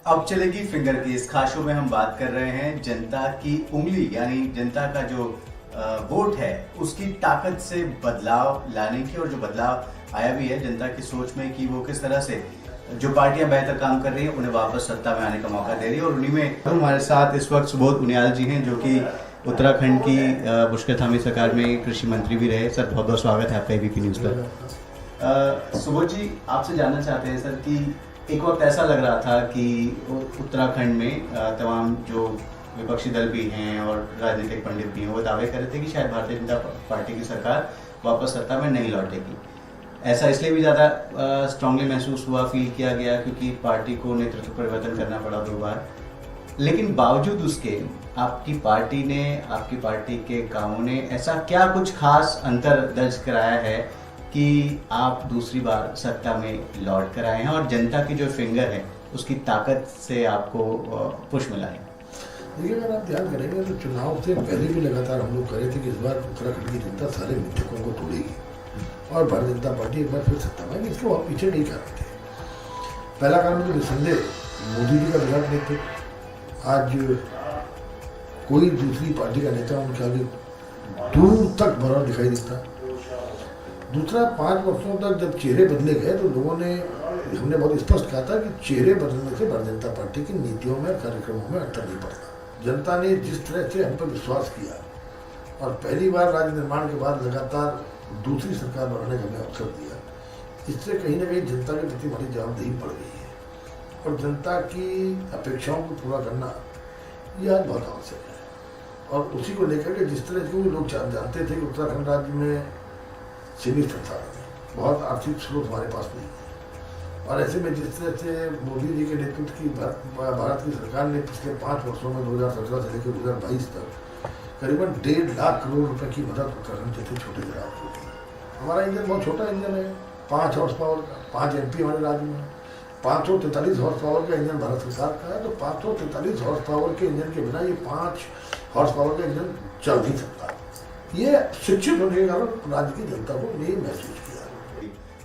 अब चलेगी फिंगर की। इस खास शो में हम बात कर रहे हैं जनता की उंगली यानी जनता का जो वोट है उसकी ताकत से बदलाव लाने की, और जो बदलाव आया भी है जनता की सोच में कि वो किस तरह से जो पार्टियां बेहतर काम कर रही हैं उन्हें वापस सत्ता में आने का मौका दे रही है। और उन्हीं में हमारे साथ इस वक्त सुबोध उनियाल जी हैं, जो कि उत्तराखंड की मुश्किल थामी सरकार में कृषि मंत्री भी रहे। सर, बहुत बहुत स्वागत है आपका एबीपी न्यूज़ पर। सुबोध जी, आपसे जानना चाहते हैं सर कि एक वक्त ऐसा लग रहा था कि उत्तराखंड में तमाम जो विपक्षी दल भी हैं और राजनीतिक पंडित भी हैं वो दावे कर रहे थे कि शायद भारतीय जनता पार्टी की सरकार वापस सत्ता में नहीं लौटेगी। ऐसा इसलिए भी ज़्यादा स्ट्रांगली महसूस हुआ, फील किया गया क्योंकि पार्टी को नेतृत्व परिवर्तन करना पड़ा 2 बार। लेकिन बावजूद उसके आपकी पार्टी ने, आपकी पार्टी के कामों ने ऐसा क्या कुछ खास अंतर दर्ज कराया है कि आप दूसरी बार सत्ता में लौट कर आए हैं और जनता की जो फिंगर है उसकी ताकत से आपको पुश मिला है? देखिए, अगर आप ध्यान करेंगे तो चुनाव से पहले भी लगातार हम लोग करे थे कि इस बार उत्तराखंड की जनता सारे मिथकों को तोड़ेगी और भारतीय जनता पार्टी एक बार फिर सत्ता में आएगी। इसके बहुत पीछे नहीं कारण थे। पहला कारण तो निसंदेह मोदी जी का विराट नेतृत्व। आज कोई दूसरी पार्टी का नेता उनके आगे दूर तक बड़ा दिखाई देता। दूसरा, 5 वर्षों तक जब चेहरे बदले गए तो लोगों ने, हमने बहुत स्पष्ट कहा था कि चेहरे बदलने से भारतीय जनता पार्टी की नीतियों में, कार्यक्रमों में अंतर नहीं पड़ता। जनता ने जिस तरह से हम पर विश्वास किया और पहली बार राज्य निर्माण के बाद लगातार दूसरी सरकार बनाने का हमें अवसर दिया, इससे कहीं ना कहीं जनता के प्रति हमारी जवाबदेही बढ़ गई है और जनता की अपेक्षाओं को पूरा करना यह आज बहुत आवश्यक है। और उसी को लेकर के जिस तरह से लोग जानते थे कि उत्तराखंड राज्य में सीमित संसाधन है, बहुत आर्थिक स्रोत हमारे पास नहीं है, और ऐसे में जिस तरह से मोदी जी के नेतृत्व की भारत की सरकार ने पिछले 5 वर्षों में 2017 से लेकर 2022 तक करीबन 1.5 लाख करोड़ रुपए की मदद उत्तराखंड जैसे छोटे राज्य को दी। हमारा इंजन बहुत छोटा इंजन है, 5 हॉर्स पावर का, 5 MP हमारे राज्य में, 543 हॉर्स पावर का इंजन भारत सरकार का है। तो 543 हॉर्स पावर के इंजन के बिना ये 5 हॉर्स पावर का इंजन चल नहीं सकता। ये शिक्षित होने के कारण राज्य की जनता को ये महसूस किया।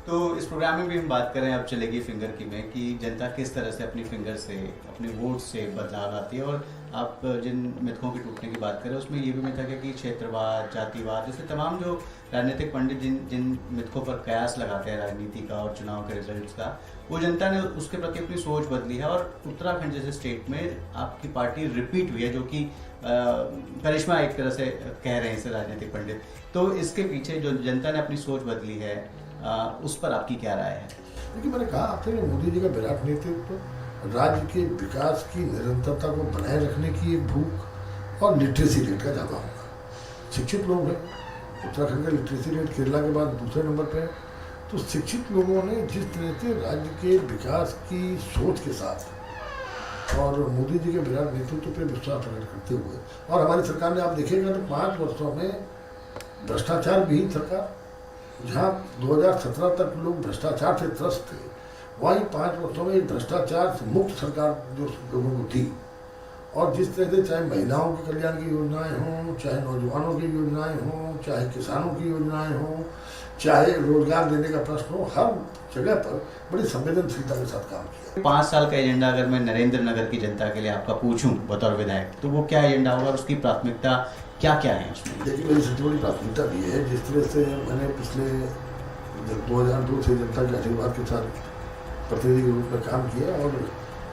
तो इस प्रोग्राम में भी हम बात करें अब चलेगी फिंगर की में कि जनता किस तरह से अपनी फिंगर से, अपने वोट से बदलाव लाती है। और आप जिन मिथकों के टूटने की बात करें उसमें ये भी मिथ है कि क्षेत्रवाद, जातिवाद, जैसे तमाम जो राजनीतिक पंडित जिन मिथकों पर कयास लगाते हैं राजनीति का और चुनाव के रिजल्ट्स का, वो जनता ने उसके प्रति अपनी सोच बदली है। और उत्तराखंड जैसे स्टेट में आपकी पार्टी रिपीट हुई है, जो कि करिश्मा एक तरह से कह रहे हैं इसे राजनीतिक पंडित। तो इसके पीछे जो जनता ने अपनी सोच बदली है उस पर आपकी क्या राय है? देखिए, मैंने कहा आपसे कि मोदी जी का विराट नेतृत्व, राज्य के विकास की निरंतरता को बनाए रखने की एक भूख और लिटरेसी रेट का ज़्यादा होना। शिक्षित लोग हैं, उत्तराखंड का लिटरेसी रेट केरला के बाद दूसरे नंबर पर है। तो शिक्षित लोगों ने जिस तरह से राज्य के विकास की सोच के साथ और मोदी जी के विराट नेतृत्व पर विश्वास प्रकट करते हुए, और हमारी सरकार ने, आप देखिएगा तो 5 वर्षों में भ्रष्टाचार विहीन सरकार, जहाँ 2017 तक लोग भ्रष्टाचार से त्रस्त थे, वहीं 5 वर्षों में एक भ्रष्टाचार से मुक्त सरकार जो लोगों को थी। और जिस तरह से चाहे महिलाओं के कल्याण की योजनाएं हों, चाहे नौजवानों की योजनाएं हों, चाहे किसानों की योजनाएं हों, चाहे रोजगार देने का प्रश्न हो, हर जगह पर बड़ी संवेदनशीलता के साथ काम किया। 5 साल का एजेंडा अगर मैं नरेंद्र नगर की जनता के लिए आपका पूछूं बतौर विधायक, तो वो क्या एजेंडा होगा, उसकी प्राथमिकता क्या क्या है उसमें? देखिए, मेरी सबसे बड़ी प्राथमिकता भी है, जिस तरह से मैंने पिछले 2002 से जनता के आशीर्वाद के साथ प्रतिनिधि के रूप में काम किया, और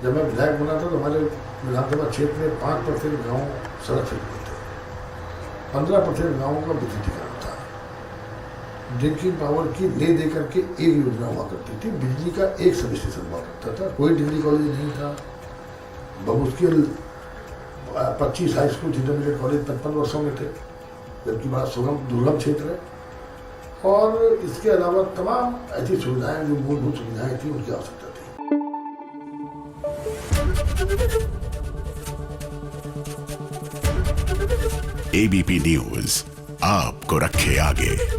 जब मैं विधायक बना था तो हमारे विधानसभा क्षेत्र में 5% गाँव सड़क से जुड़े थे, 15% गाँवों का विद्युतीकरण था, ड्रिंकिंग पावर की ले दे करके एक योजना हुआ करती थी, बिजली का एक सब स्टेशन हुआ करता था, कोई डिग्री कॉलेज नहीं था, बमुश्किल 25 हाई स्कूल इंटरमीडिएट कॉलेज 55 वर्षों में थे, जबकि बड़ा दुर्गम क्षेत्र है। और इसके अलावा तमाम ऐसी सुविधाएं जो मूलभूत सुविधाएं थी उनकी आवश्यकता थी। एबीपी न्यूज आपको रखे आगे।